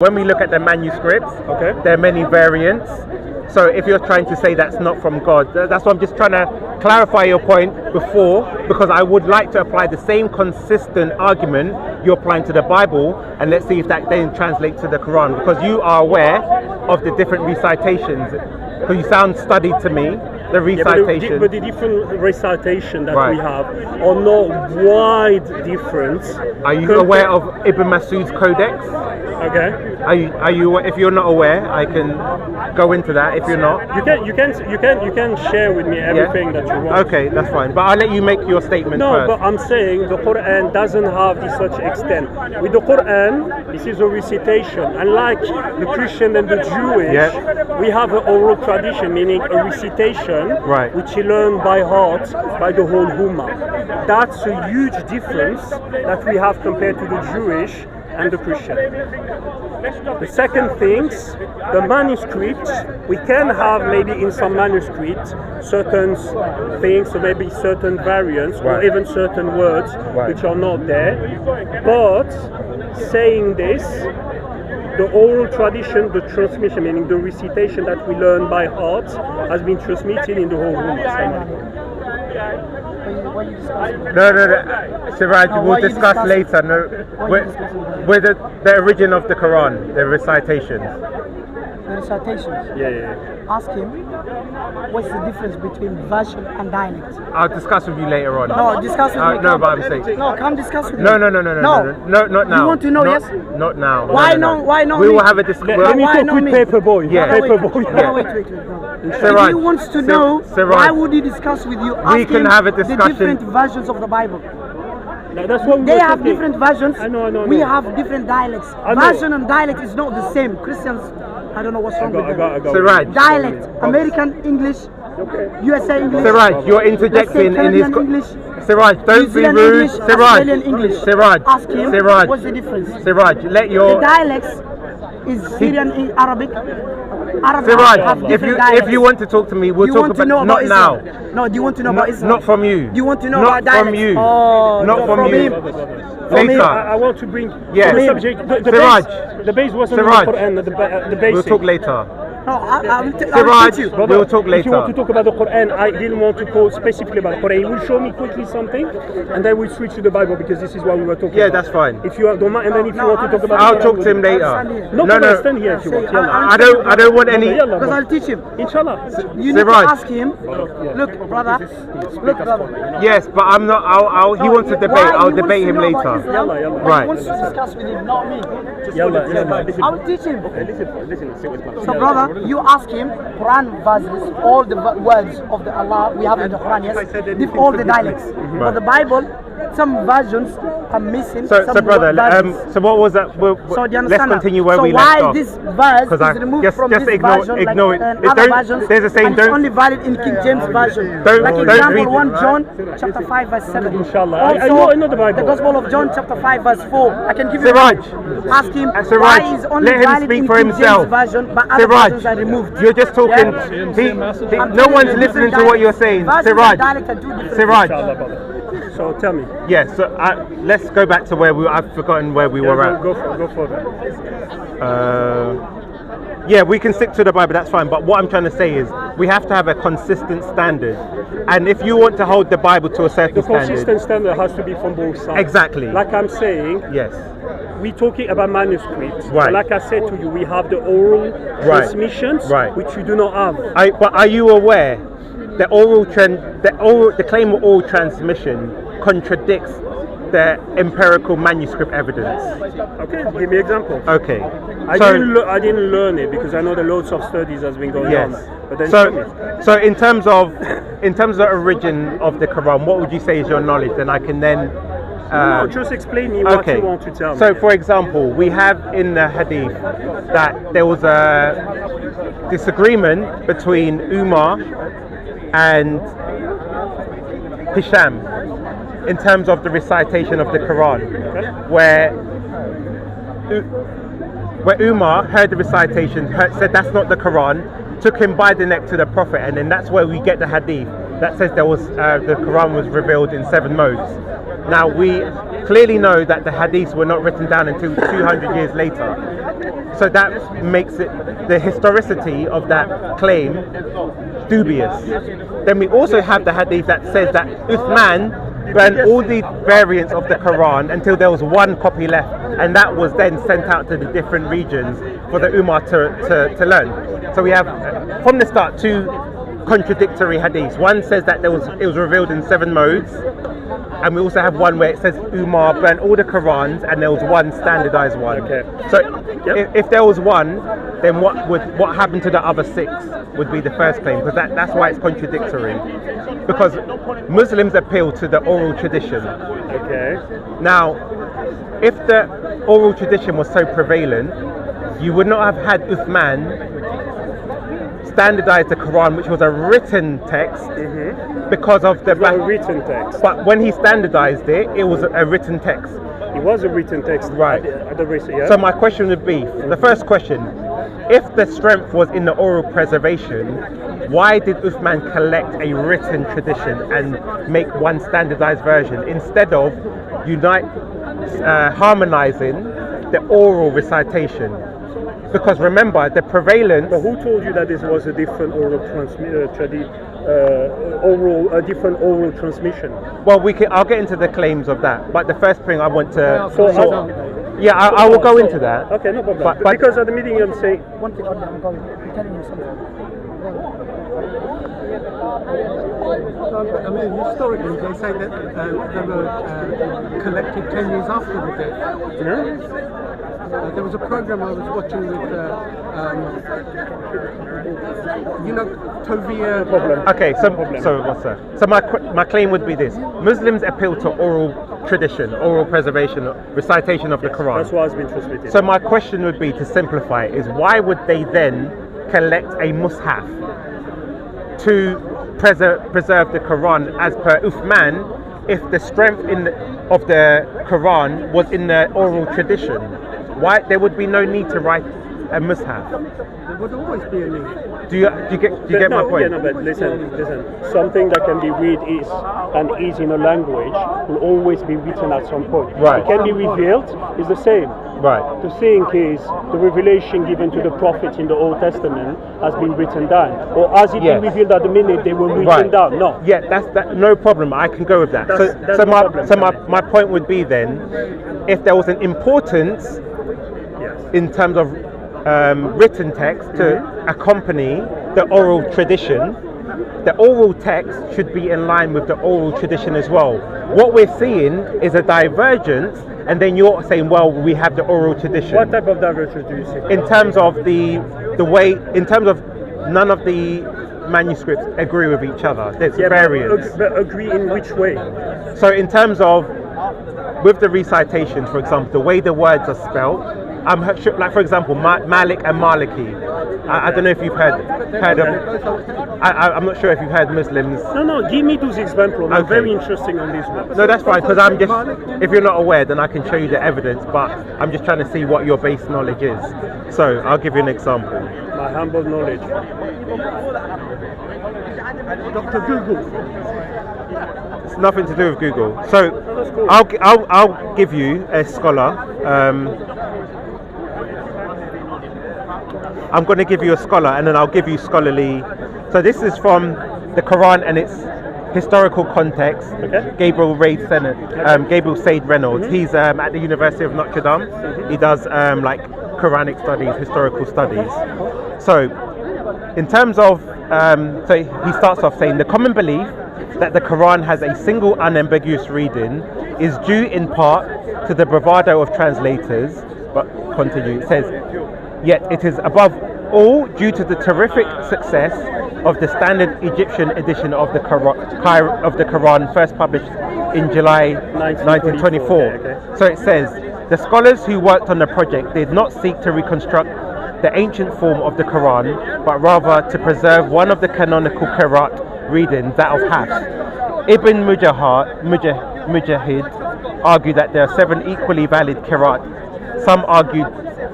When we look at the manuscripts, Okay. there are many variants. So if you're trying to say that's not from God, that's why I'm just trying to clarify your point before, because I would like to apply the same consistent argument you're applying to the Bible, and let's see if that then translates to the Quran, because you are aware of the different recitations. Because you sound studied to me, the recitation. But the different recitation that Right. we have are not wide difference. Are you aware of Ibn Masud's codex? Okay. Are you? If you're not aware, I can go into that. If you're not, You can share with me everything that you want. okay, that's fine. But I'll let you make your statement No, first. but I'm saying the Quran doesn't have this such extent. With the Quran, this is a recitation. Unlike the Christian and the Jewish, we have an oral tradition, meaning a recitation, Right. which you learn by heart by the whole Ummah. That's a huge difference that we have compared to the Jewish and the Christian. The second things, the manuscripts, we can have maybe in some manuscripts certain things, so maybe certain variants or Right. even certain words Right. which are not there. But saying this, the oral tradition, the transmission, meaning the recitation that we learn by heart, has been transmitted in the whole Ummah. No. Siraj, we'll discuss later. No, with the origin of the Quran, the recitations. The recitations. Yeah. Ask him what's the difference between version and dialect. I'll discuss with you later on. No, discuss with me. No, come. but I'm saying. No, come discuss with me. No, not now. You want to know, not, yes? Not now. Why no? no? Why not? We me? will have a discussion. Let me why talk not with me? Paperboy. Yeah. Paperboy. No, wait. No. Siraj, If he wants to know, Siraj, why would he discuss with you? Ask we can him have a the discussion. different versions of the Bible. No, that's what we They were have talking. different versions. I know. We have different dialects. I know. Version and dialect is not the same. Christians, I don't know what's wrong with them. I got. Siraj, Dialect, American English, USA English. Siraj, you're Let's say interjecting in his. Canadian English. Siraj, New don't be Zealand rude. English, Australian English. Siraj, Ask him Siraj, what's the difference. Siraj, let The your. dialects is Syrian Arabic. Arab Siraj, have if different you dialects. want to talk to me, we'll Do you talk want to about know not about now. Islam? No, do you want to know about Islam? Not from you. Do you want to know Not about dialects? from you. Oh, Not no, from you. him. Later. I want to bring Yeah. the subject. The Siraj. base wasn't Siraj. the Quran. The basic. We'll talk later. No, I'll Siraj, teach you. Brother, we'll talk If you want later. to talk about the Quran, I didn't want to talk specifically about the Quran. You will show me quickly something, and then we'll switch to the Bible because this is what we were talking Yeah, about. that's fine. If you don't mind, and then if you want to talk about I'll the Quran, talk to him later. No, No, no, no. stand here if you want. Say, Yalla. I don't want any. Yalla, Because bro. I'll teach him. Inshallah. You need to Siraj. ask him. Look, brother. Look, brother. Yes, but I'm not. He wants to debate. Why I'll he wants debate to him know about later. Islam, Yalla. but Right. He wants to discuss with him, not me. Yalla. I'll teach him. So, brother, you ask him Quran verses, all the words of the Allah we have in the Quran, yes, all the dialects. But the Bible, some versions are missing. So some brother, versions. so what was that? So do you Let's understand continue that? where So we why left off. this verse is removed from this ignore version, it. like It other don't- versions, there's a saying, and it's don't- only valid in King James version. Don't- like don't example, read- 1 John chapter 5 verse 7. Inshallah. Also, I know the Bible. Gospel of John chapter 5 verse 4. I can give you. Siraj. Ask him Siraj, why is only let him valid speak in for King himself. James version, but other Siraj, versions are removed. you're just talking. Yeah. I'm No telling one's you, listening different to what you're dialects. saying. Versions Siraj. and dialects are two different Siraj. Inshallah, brother. So tell me. Yes. So let's go back to where I've forgotten where we were at. Go for that. Yeah, we can stick to the Bible, that's fine. But what I'm trying to say is we have to have a consistent standard. And if you want to hold the Bible to a certain The standard. consistent standard has to be from both sides. Exactly. Like I'm saying, Yes. we're talking about manuscripts. Right. Like I said to you, we have the oral transmissions, Right. which we do not have. But are you aware the claim of oral transmission contradicts the empirical manuscript evidence? Okay, give me an example. Okay. I didn't learn it because I know that loads of studies has been going Yes. on. But then show me. So in terms of the origin of the Quran, what would you say is your knowledge? Then I can then. No, just explain me what you want to tell me. So, for example, we have in the Hadith that there was a disagreement between Umar and Hisham in terms of the recitation of the Quran, where Umar heard the recitation, said that's not the Quran, took him by the neck to the Prophet, and then that's where we get the Hadith that says the Quran was revealed in 7 modes. Now clearly know that the hadiths were not written down until 200 years later. So that makes it the historicity of that claim dubious. Then we also have the hadith that says that Uthman burned all the variants of the Quran until there was one copy left, and that was then sent out to the different regions for the Ummah to learn. So we have from the start two contradictory hadiths. One says that it was revealed in 7 modes, and we also have one where it says Umar burnt all the Qurans and there was one standardized one. Okay. So if there was one, then what happened to the other 6 would be the first claim, because that's why it's contradictory. Because Muslims appeal to the oral tradition. Okay. Now, if the oral tradition was so prevalent, you would not have had Uthman standardize the Quran, which was a written text, because of the written text. But when he standardized it, it was a written text. It was a written text, right? Yeah? So my question would be, the first question: if the strength was in the oral preservation, why did Uthman collect a written tradition and make one standardized version instead of harmonizing the oral recitation? Because remember, the prevalence. But who told you that this was a different oral different oral transmission? Well, I'll get into the claims of that. But the first thing I want to. I will go into that. Okay, no problem. But because at the meeting I'm saying. One thing, I'm going. I'm telling you something. I mean, historically, they say that they were collected 10 years after the death. Yeah? There was a program I was watching with, Tovia. Okay, so what's that? So my claim would be this: Muslims appeal to oral tradition, oral preservation, recitation of the Quran. That's what has been transmitted. So my question would be, to simplify it, is why would they then collect a mushaf to preserve the Quran as per Uthman, if the strength of the Quran was in the oral tradition? Why there would be no need to write a mushaf? There would always be a need. Do you get my point? Yeah, no, but listen. Something that can be read is in a language will always be written at some point. Right. It can be revealed. Is the same. Right. The think is the revelation given to the prophets in the Old Testament has been written down, or has it been revealed at the minute they were written down? No. Yeah, that's no problem. I can go with that. My point would be then, if there was an importance in terms of written text to accompany the oral tradition, the oral text should be in line with the oral tradition as well. What we're seeing is a divergence, and then you're saying, well, we have the oral tradition. What type of divergence do you see? In terms of the way, in terms of none of the manuscripts agree with each other. There's variance. But agree in which way? So in terms of, with the recitation, for example, the way the words are spelled, I'm sure, like for example, Malik and Maliki. I don't know if you've heard of. I'm not sure if you've heard Muslims. No. Give me those examples. I'm very interesting on this one. No, that's fine, because I'm just. If you're not aware, then I can show you the evidence. But I'm just trying to see what your base knowledge is. So I'll give you an example. My humble knowledge. Dr. Google. It's nothing to do with Google. So I'll give you a scholar. I'm going to give you a scholar, and then I'll give you scholarly. So this is from the Quran and its historical context. Okay. Gabriel Said Reynolds. He's at the University of Notre Dame. He does like Quranic studies, historical studies. So in terms of, so he starts off saying the common belief that the Quran has a single unambiguous reading is due in part to the bravado of translators. But continue. It says, yet it is above all due to the terrific success of the standard Egyptian edition of the Quran, first published in July 1924. Okay. So it says, the scholars who worked on the project did not seek to reconstruct the ancient form of the Quran, but rather to preserve one of the canonical Qiraat readings, that of Hafs. Ibn Mujahid argued that there are 7 equally valid Qiraat. Some argued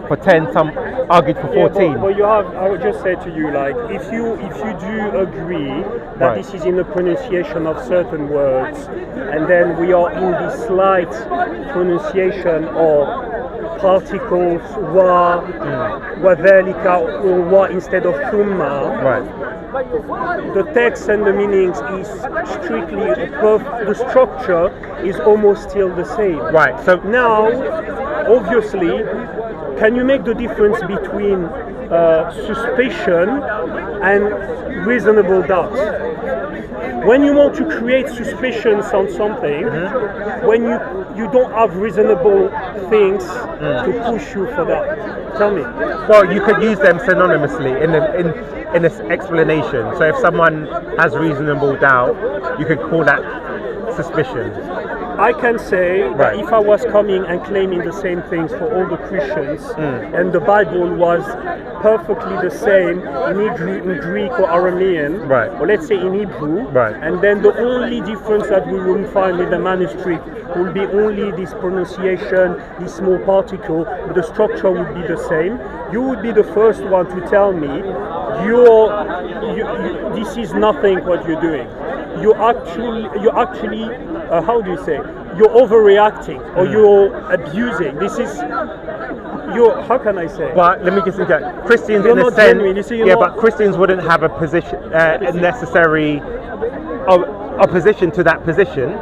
for 10, some argued for 14. But you have, I would just say to you, like, if you do agree that Right. this is in the pronunciation of certain words, and then we are in the slight pronunciation of particles wa, wadhalika, or wa instead of thumma, Right. the text and the meanings is strictly the structure is almost still the same. Right. So Now, obviously, can you make the difference between suspicion and reasonable doubt? When you want to create suspicions on something, when you don't have reasonable things to push you for that. Tell me. well, you could use them synonymously in this explanation. So if someone has reasonable doubt, you could call that suspicion. I can say that Right. if I was coming and claiming the same things for all the Christians, and the Bible was perfectly the same in Greek or Aramean, Right. or let's say in Hebrew, Right. and then the only difference that we will find with the manuscript will be only this pronunciation, this small particle, but the structure would be the same, you would be the first one to tell me, this is nothing what you're doing. You're actually how do you say? You're overreacting or you're abusing. This is how can I say? But let me just interject. Christians, You're in a not sense, genuine. You see, you're yeah, not- but Christians wouldn't have a position, necessary opposition to that position,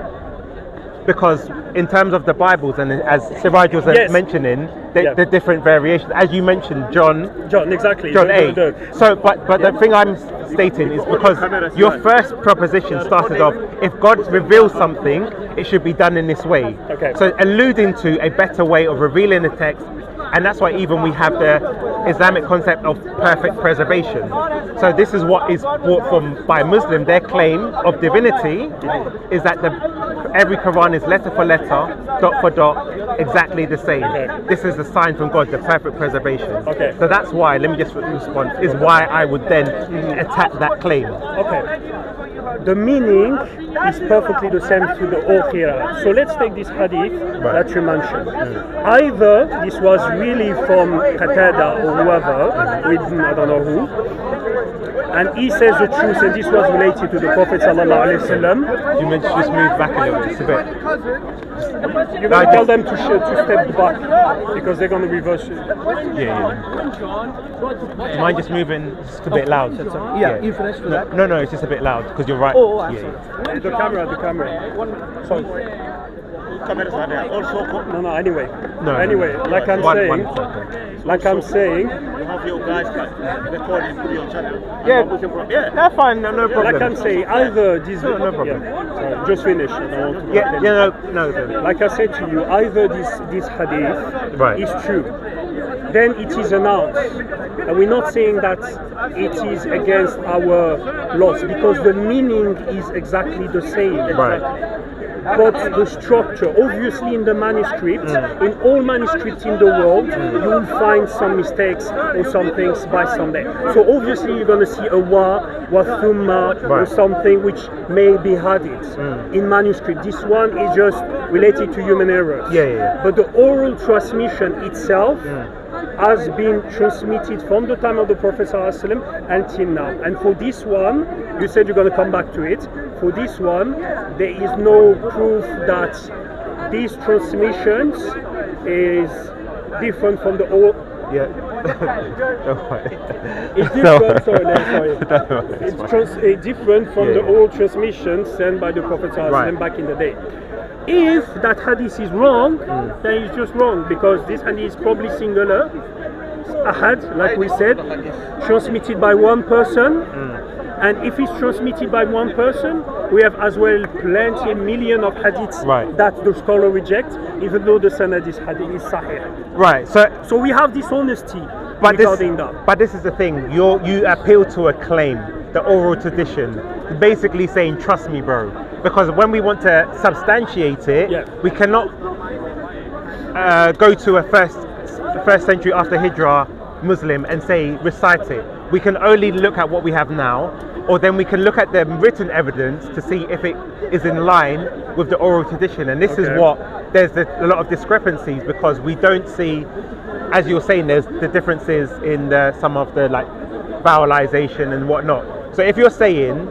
because in terms of the Bibles, and as Siraj was Yes. mentioning, Yeah. the different variations, as you mentioned, John Exactly. 8. So, but the thing I'm stating is because your first proposition started off, if God reveals something, it should be done in this way. Okay. So alluding to a better way of revealing the text, and that's why even we have the Islamic concept of perfect preservation. So this is what is brought from by Muslim. Their claim of divinity is that every Quran is letter for letter, dot for dot, exactly the same. Okay. This is a sign from God, the perfect preservation. Okay. So that's why, let me just respond, is why I would then attack that claim. Okay. The meaning is perfectly the same to the whole qira'ah. So let's take this hadith that you mentioned. Either this was really from Qatada or whoever, with I don't know who, and he says the truth, and this was related to the Prophet sallallahu alaihi wasallam. You meant to just move back a little, just a bit. You gotta tell them to step back because they're gonna reverse it. Yeah. Do you mind just moving just a bit loud? Yeah, you finished with that? No, it's just a bit loud because you're right. Oh, I'm yeah. sorry. The camera. Sorry. Cameras are there. Also, No. Anyway. No. Anyway, like I'm One saying, you have your guys recording, put it on channel. Yeah. Yeah. That's fine, no problem. like I'm saying, either this. No problem. Yeah, sorry, just finish. I don't want to Yeah, continue. no. Like I said to you, either this hadith Right. is true, then it is announced. And we're not saying that it is against our laws, because the meaning is exactly the same. Right. But the structure, obviously in the manuscript, in all manuscripts in the world, you will find some mistakes or some things by Sunday. So obviously you're going to see a wa thumma, or Right. something which may be added in manuscript. This one is just related to human errors. Yeah. But the oral transmission itself has been transmitted from the time of the Prophet ﷺ until now. And for this one, you said you're going to come back to it. For this one, there is no proof that these transmissions is different from the old. Yeah. Don't worry. It's No. different. Sorry. Don't worry, it's It's different from Yeah. the old transmissions sent by the Prophet ﷺ Right. back in the day. If that hadith is wrong, then it's just wrong, because this hadith is probably singular, ahad, like we said, transmitted by one person. And if it's transmitted by one person, we have as well plenty, million of hadiths Right. that the scholar reject, even though the sanad is hadith is sahih. Right. So we have dishonesty But regarding that. But this is the thing. You appeal to a claim, the oral tradition, basically saying, "Trust me, bro." Because when we want to substantiate it, Yeah. we cannot go to a first century after Hijrah Muslim and say recite it. We can only look at what we have now, or then we can look at the written evidence to see if it is in line with the oral tradition. And this is Okay. what there's a lot of discrepancies, because we don't see as you were saying, there's the differences in some of the like vowelization and whatnot. So if you're saying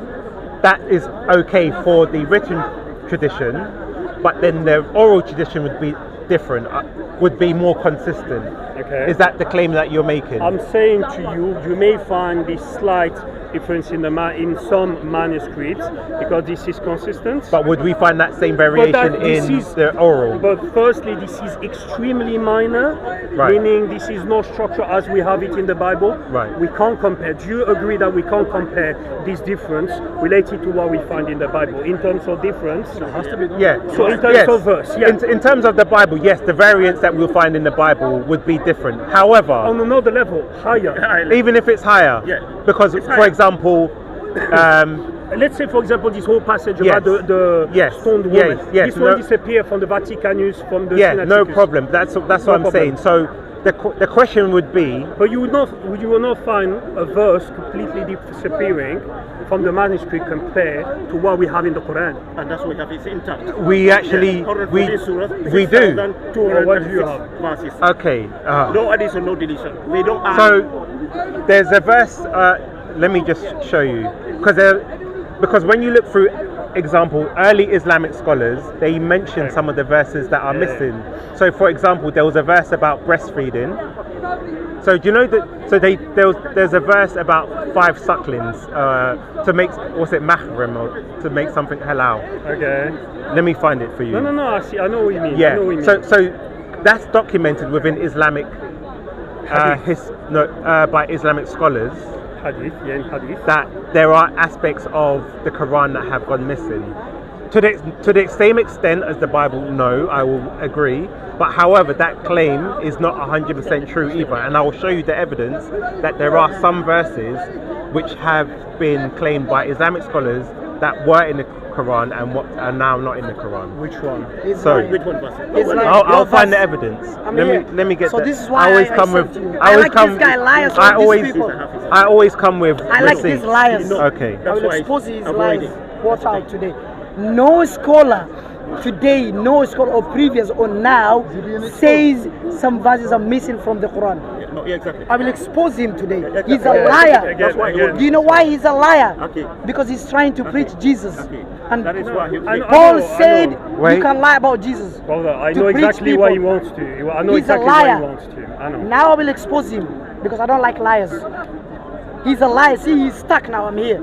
that is okay for the written tradition, but then the oral tradition would be different, would be more consistent. Okay. Is that the claim that you're making? I'm saying to you, you may find this slight difference in some manuscripts because this is consistent. But would we find that same variation in the oral? But firstly, this is extremely minor, meaning this is no structure as we have it in the Bible. Right. We can't compare. Do you agree that we can't compare this difference related to what we find in the Bible in terms of difference? Yeah. So in terms of verse, yeah. In terms of the Bible, yes, the variants that we'll find in the Bible would be different. However, on another level, higher. even if it's higher, because for example, let's say, for example, this whole passage about the stoned woman. This one disappeared from the Vaticanus, from the Sinaiticus. No problem. That's what I'm saying. So the question would be, but you will not find a verse completely disappearing from the manuscript compared to what we have in the Quran. And that's what we have is intact. We actually we do. What do you have? Verses. Okay. No addition, no deletion. We don't add. So there's a verse. Let me just show you, because when you look through example early Islamic scholars, they mention some of the verses that are missing. So for example, there was a verse about breastfeeding. So do you know that? So there's a verse about 5 sucklings to make, what's it, mahram, or to make something halal. Okay. Let me find it for you. No. I know what you mean. Yeah. I know what you mean. So that's documented within Islamic by Islamic scholars. Hadith, in hadith. That there are aspects of the Quran that have gone missing. To the same extent as the Bible, no, I will agree. But however, that claim is not 100% true either. And I will show you the evidence that there are some verses which have been claimed by Islamic scholars that were in the Quran and what are now not in the Quran. Which one? Sorry. Which one was it? I'll find the evidence. Let me get so that. this is why I like this guy liars. I always come with I like these liars. Okay. I will expose his lies. Watch out today. No scholar today, no scholar or previous or now says some verses are missing from the Quran. Exactly. I will expose him today. He's a liar. That's why Do you know why he's a liar? Okay. Because he's trying to preach Jesus. Okay. And That is why Paul said Wait. you can lie about Jesus. Brother, I to know preach exactly what he people. wants to. I know He's a exactly what liar. he wants to. I know. Now I will expose him because I don't like liars. He's a liar. See, he's stuck now. I'm here.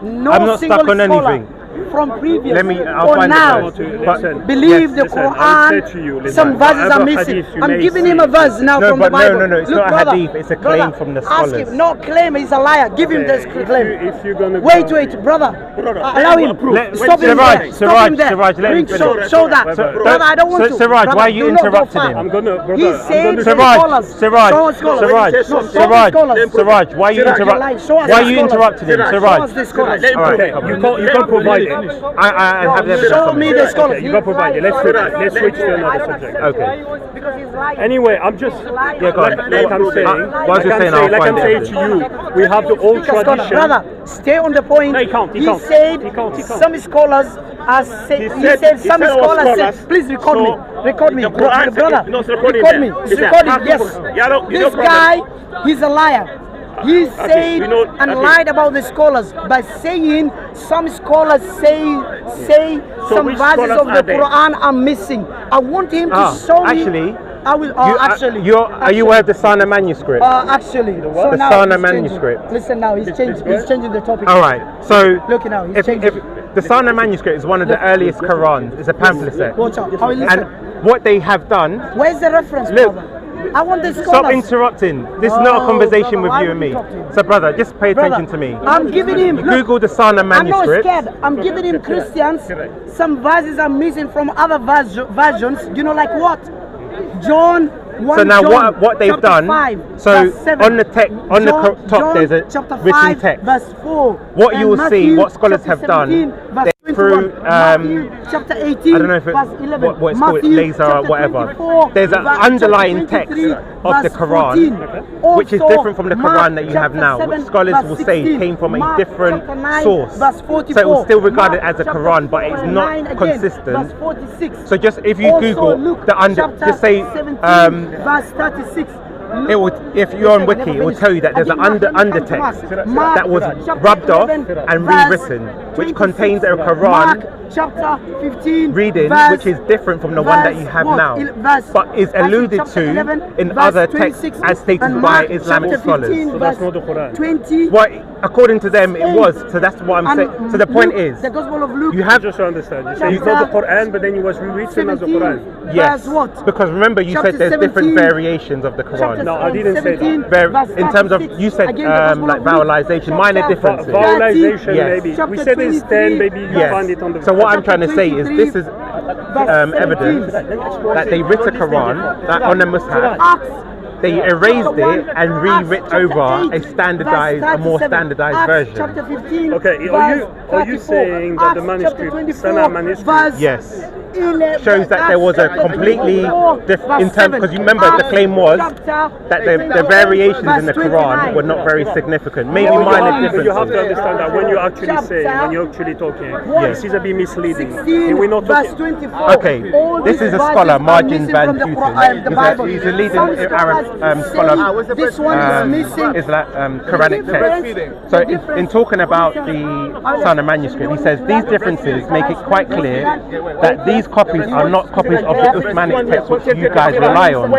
No I'm not single stuck on scholar anything. from previous I'll or find now the verse. Listen, believe the listen, I'll say to you, Quran. listen, Some verses are whatever missing. hadith you I'm may giving see. him a verse now No, from but the Bible. no, it's Look, not a brother, hadith, it's a claim brother, from the ask scholars. him. No claim, he's a liar. Give him this claim. If you're gonna Wait, go, brother. Allow him. Let- Stop him Siraj, there. Siraj, Stop him there. Siraj, let him Bring, finish. show that. Brother, Brother, I don't want to. Siraj, Brother, why are you do not go interrupting far. him? I'm gonna, brother, He I'm said gonna Siraj, Siraj, Show us scholars. Siraj, No, show us Siraj, scholars. Siraj, why are you Siraj, interrupting? lie. Show us Why are the you scholars. interrupting him, Show Siraj? us the scholars. All right, Okay, come on. you can't provide it. I have the evidence. Show on me it. the scholars. Okay, you can't provide it. Let's switch to another subject. Okay. Because he's lying. Anyway, I'm just Yeah, go on. like I'm saying, What was you saying? I'll like find I'm saying it. to you, we have the old tradition. Brother, stay on the point. No, he can't, he can't. Said He can't. some scholars are saying. He said- said he some said all scholars scholars. said. Please record So, me. Record me, the Quran- brother. no, it's recording Record there. me. It's It's there. recording. Yes. Yeah, no This problem. guy, he's a liar. He said we know- and okay. lied about the scholars by saying some scholars say So some which verses scholars of the are they? Quran are missing. I want him to show me. Actually, I will. are you aware of the Sana manuscript? Actually, so The now Sana he's changing. manuscript. Listen now, he's changing the topic. All right. So Look now, he's if changing. the Sana manuscript is one of the Look. earliest Qurans. It's a pamphlet set. Watch out. I will listen. And what they have done. Where's the reference, Look. brother? I want the scholars. Stop interrupting. This is not a Oh, conversation brother, with why you and would me. you talk to him? So, brother, just pay attention Brother, to me. I'm giving him. Look, Google the Sana I'm not manuscript. scared. I'm giving him Christians. Some verses are missing from other versions. You know, like what? John 1. So now John, what they've chapter done, 5, so verse 7. on the text, on the top John there's a chapter written 5, text. verse 4. What And you will see, Matthew what scholars chapter have done, 17, verse they through Matthew chapter 18, I don't know if verse 11. what it's called, Matthew laser or chapter whatever. 24, There's an verse underlying chapter text 23, of the verse Quran, 14. which is Also, different from the Quran Mark that you have chapter now, 7, which scholars verse will say 16. came from a Mark different chapter 9, source. verse 44. So it was still regarded Mark as a chapter Quran, but it's 9 not again, consistent. Verse 46. So just if you Also, Google Luke the under, chapter just say 17, verse 36. it would, if you're on Wiki, it will tell you that there's an undertext that was rubbed off and rewritten, which contains a Quran chapter 15 reading, verse, which is different from the one that you have now, but is alluded to in other texts as stated by Islamic scholars. So that's not the Quran. 20. Well, according to them, it was. So that's what I'm saying. So the point is, the Gospel of Luke. you have Just to understand, you say it's not the Quran, but then it was rewritten as the 17, Quran. yes, verse what? because remember you Chapter said there's different 17, variations of the Chapter Quran. No, I didn't say that. 17, verse In terms of 36. you said Again, the Gospel like of Luke. vowelization, minor Chapter differences. Vowelization, Yes. maybe. Chapter We said it's 10, 23. maybe you Yes. find it on the So what I'm trying to say is 23, this is verse evidence 17. that they writ a Quran that on the Mus'haf. Acts They erased chapter 1, it and rewrit Acts over chapter 8, a standardized, a more verse 37. standardized Acts version. chapter 15, Okay, verse are you 34. saying that the Acts manuscript, chapter 24, Sana manuscript, verse Yes. 11, Shows that there was a Acts chapter completely 24, different, in verse terms, 7. because you remember the Acts claim was chapter that the 24, variations in the verse Quran 29. were not very significant, maybe But minor but you have to differences. understand that when you actually say, Chapter when you're actually talking, Yes. this is a bit misleading. 16, We're not verse talking. 24. Okay, All this these is a verses scholar, are Margin missing Van from the Putten. Quran, the Bible. He's a leading Some Arab scholars scholar. say this one is missing. Is like Quranic text. So in talking about the Sana manuscript, he says these differences make it quite clear that these copies are not copies of the Uthmanic text which you guys rely on,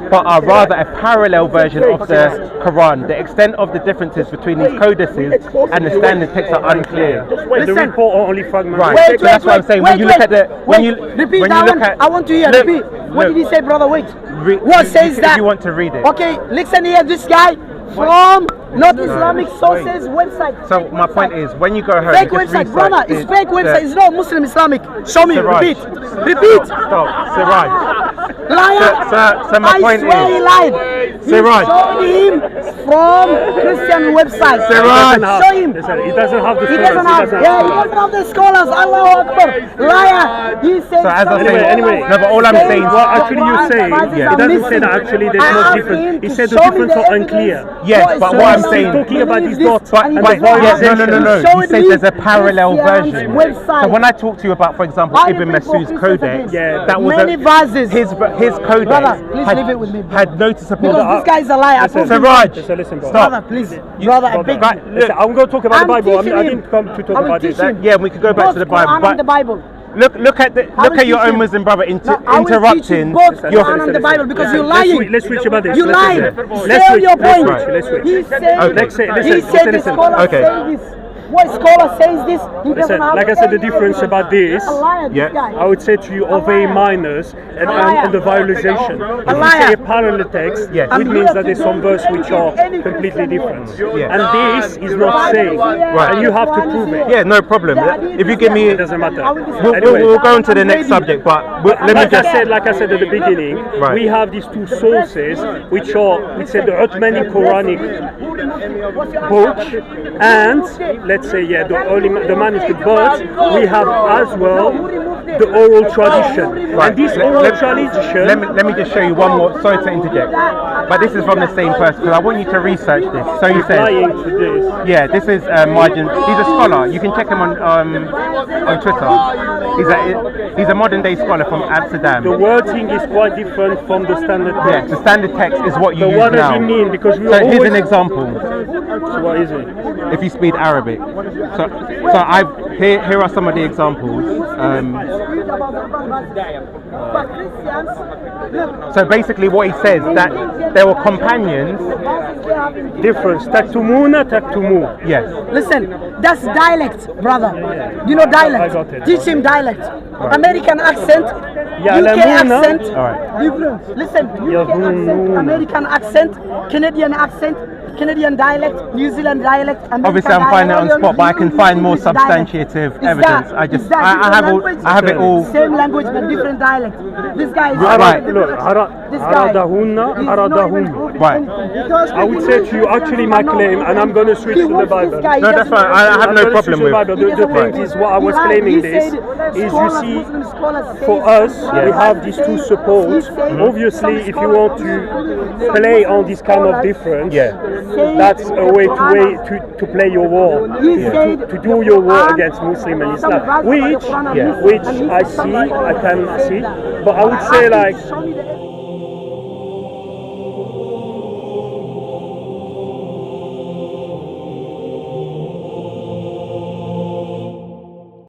but are rather a parallel version of the Quran. The extent of the differences between these codices and the standard text are unclear. The report are only fragments. Right. Wait, So that's what I'm saying. When you look at the repeat when that you look one. at I want to hear. look, Repeat. What did he say, brother? Wait. What says if that? you want to read it. Okay, listen here. This guy from not Islamic sources website. So Fake my point website. is, when you go home, Fake just website, research brother. It's fake website. It's not Muslim Islamic. Show me. Siraj. Repeat. Repeat. Stop, Siraj. Liar. So my point I swear he is, lied. He Siraj. showed him from Christian website. Siraj. Show him. Listen, he doesn't have the He scholars. doesn't have. Yeah, he doesn't have the scholars. Allahu Akbar. Liar. He said. So as I some say, scholars anyway, no, but all I'm say saying is, What actually you Quran say, verses he are doesn't say missing. that actually there's I no asked difference. him He to said the show me difference the are evidence. unclear. Yes, but what I'm saying, talking about these Believe dots this and and the the vowelization. He Showed says me there's a parallel Christian's version. website. So when I talk to you about, for example, Why Ibn you people Masud's Christians codex, against? Yeah, that was Many verses. his codex Brother, please leave it with me, brother. had noticeable. Because this guy is a liar. I Listen, told you. Siraj, Listen, bro. stop. Brother, please. Brother, I beg Right, you. look, Listen, I'm going to talk about the I'm Bible. I teaching didn't him. come to talk I will about teach this. him. yeah, we could go back Both to the Quran Bible, and the but Bible. look at will your teach own him. Muslim brother No, I will teach you interrupting both your. Quran and the Bible because you're Let's lying. switch- let's switch about this. You Let's lying. switch. Let's Say switch. your Let's point. switch. Let's switch. He said. Okay. Let's say- He said the listen. scholar Okay. says this. What scholar says this? He doesn't Listen, have like I said, the any difference evidence. about this, A liar, this Yeah. guy. I would say to you, of A minors and the vowelization. If you liar. say a parallel text, Yes. which I'm means here that there's to some verse which are any completely Christian different. Yeah. And this is not saying, Right. and you have to prove it. Yeah, no problem. If you give me, It doesn't matter. we'll go on to the next subject, but let me Like just. I said at the beginning, Right. we have these two sources, which are, we say, the Uthmani Quranic book, and let's say, the manuscript, but we have as well the oral tradition. Right. And this oral tradition. Let me just show you one more. Sorry to interject, but this is from the same person because I want you to research this. So he says, Lying to this. yeah, this is Margin. He's a scholar. You can check him on Twitter. He's a modern day scholar from Amsterdam. The wording is quite different from the standard Yeah, text. the standard text is what you But use what does now. it mean? Because we So here's always. an example. So what is it? If you speak Arabic, so here are some of the examples. So basically, what he says that there were companions. Difference. Taktumuna, taktumu. Yes. Listen, that's dialect, brother. You know dialect. I got it. Teach him dialect. American accent, Yeah, UK Lamuna. accent. All right. Different. Listen, UK Yahoo. accent, American accent, Canadian accent, Canadian dialect, New Zealand dialect. American Obviously, I'm finding it on dialect. spot, but I can find more English dialect. substantiative Is evidence. that- I just, is that I different have language? it all. Same language but different dialect. This guy is Right. Look, This guy. aradahunna, He's not even aradahum. proving Right. I would say to you, actually, my claim, and I'm going to switch to the Bible. No, that's fine. I have no problem with Bible. The thing is, what I was claiming this is, you see, for us, we have these two supports. Obviously, if you want to play on this kind of difference, that's a way to play your war, to do your war against Muslim and Islam, which I can see, but I would say, like,